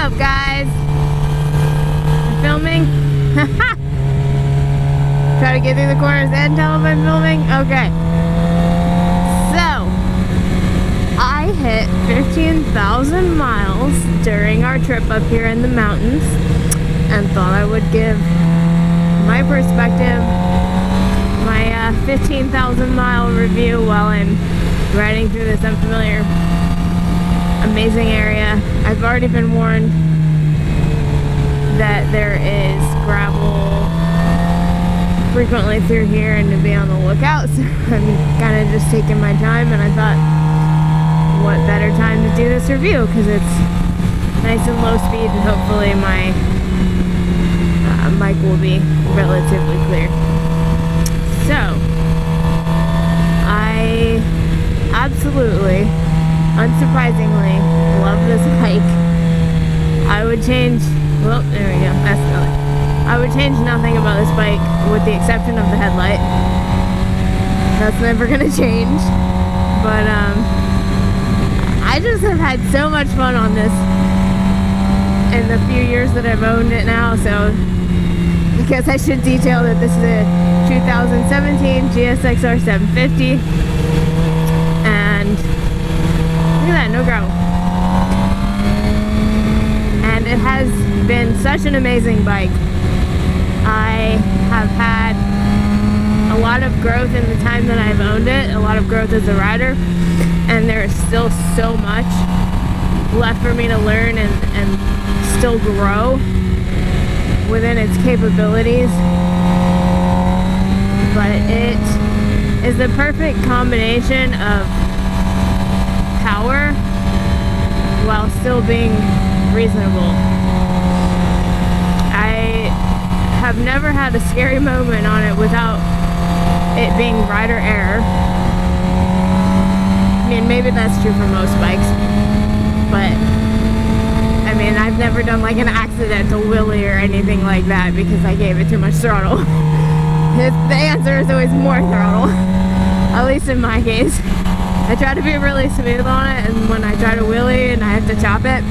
up, guys? Filming? Try to get through the corners and tell them I'm filming? Okay. So, I hit 15,000 miles during our trip up here in the mountains and thought I would give my perspective, my 15,000 mile review while I'm riding through this unfamiliar, amazing area. I've already been warned that there is gravel frequently through here and to be on the lookout, so I'm kind of just taking my time, and I thought, what better time to do this review, because it's nice and low speed and hopefully my mic will be relatively clear. So, I absolutely, unsurprisingly, love this bike. I would change, well, there we go, that's the other. I would change nothing about this bike with the exception of the headlight. That's never gonna change. But I just have had so much fun on this in the few years that I've owned it now, so I guess I should detail that this is a 2017 GSXR750. And look at that, no gravel. And it has been such an amazing bike. I have had a lot of growth in the time that I've owned it, a lot of growth as a rider, and there is still so much left for me to learn and still grow within its capabilities. But it is the perfect combination of power while still being reasonable. I have never had a scary moment on it without it being rider error. I mean, maybe that's true for most bikes, but I mean, I've never done like an accidental wheelie or anything like that because I gave it too much throttle. The answer is always more throttle, at least in my case. I try to be really smooth on it, and when I try to wheelie and I have to chop it,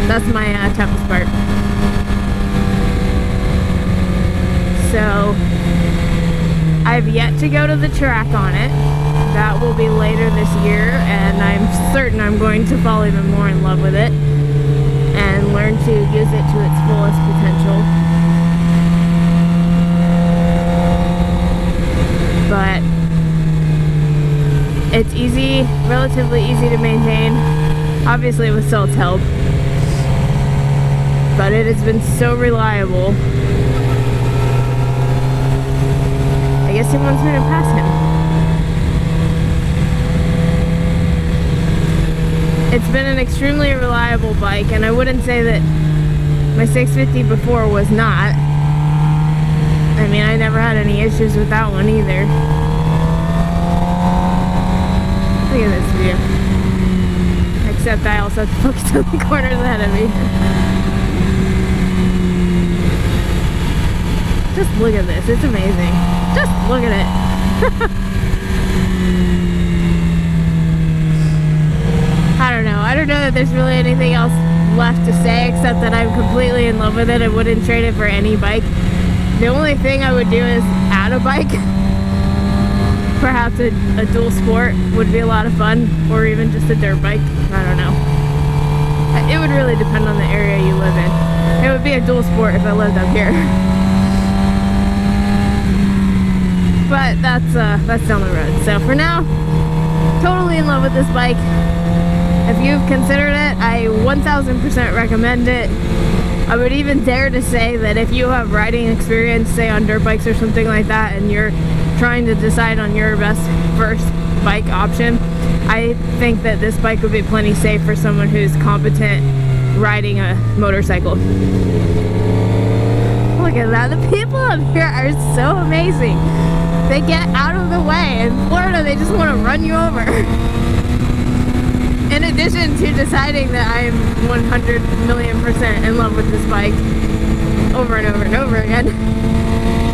that's my toughest part. So, I've yet to go to the track on it. That will be later this year, and I'm certain I'm going to fall even more in love with it and learn to use it to its fullest potential. But it's easy, relatively easy to maintain, obviously with Salt's help, but it has been so reliable. I guess he wants me to pass him. It's been an extremely reliable bike, and I wouldn't say that my 650 before was not. I mean, I never had any issues with that one either. Look at this view. Except I also have to focus on the corners ahead of me. Just look at this, it's amazing. Just look at it. I don't know that there's really anything else left to say except that I'm completely in love with it. I wouldn't trade it for any bike. The only thing I would do is add a bike. Perhaps a dual sport would be a lot of fun, or even just a dirt bike. I don't know. It would really depend on the area you live in. It would be a dual sport if I lived up here. But that's down the road. So for now, totally in love with this bike. If you've considered it, I 1000% recommend it. I would even dare to say that if you have riding experience, say on dirt bikes or something like that, and you're trying to decide on your best first bike option, I think that this bike would be plenty safe for someone who's competent riding a motorcycle. Look at that, the people up here are so amazing. They get out of the way. In Florida, they just want to run you over. In addition to deciding that I am 100,000,000% in love with this bike over and over and over again,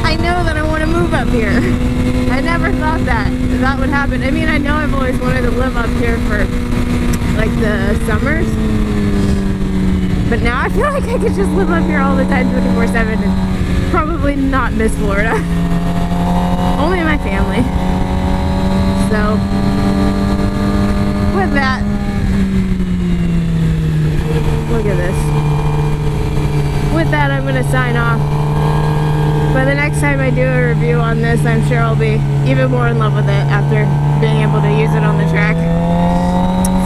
I know that I want to move up here. I never thought that would happen. I mean, I know I've always wanted to live up here for like the summers, But now I feel like I could just live up here all the time 24/7 and probably not miss Florida. Only my family. So, with that, look at this. With that, I'm going to sign off. But the next time I do a review on this, I'm sure I'll be even more in love with it after being able to use it on the track.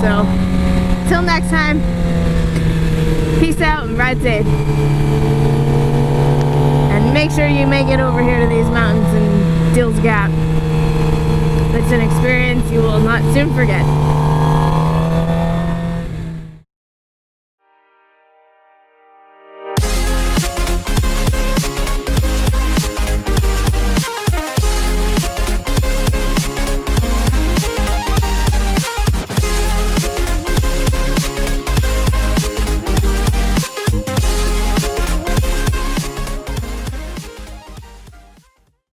So, till next time, peace out and ride safe. And make sure you make it over here to these mountains in Dills Gap. It's an experience you will not soon forget.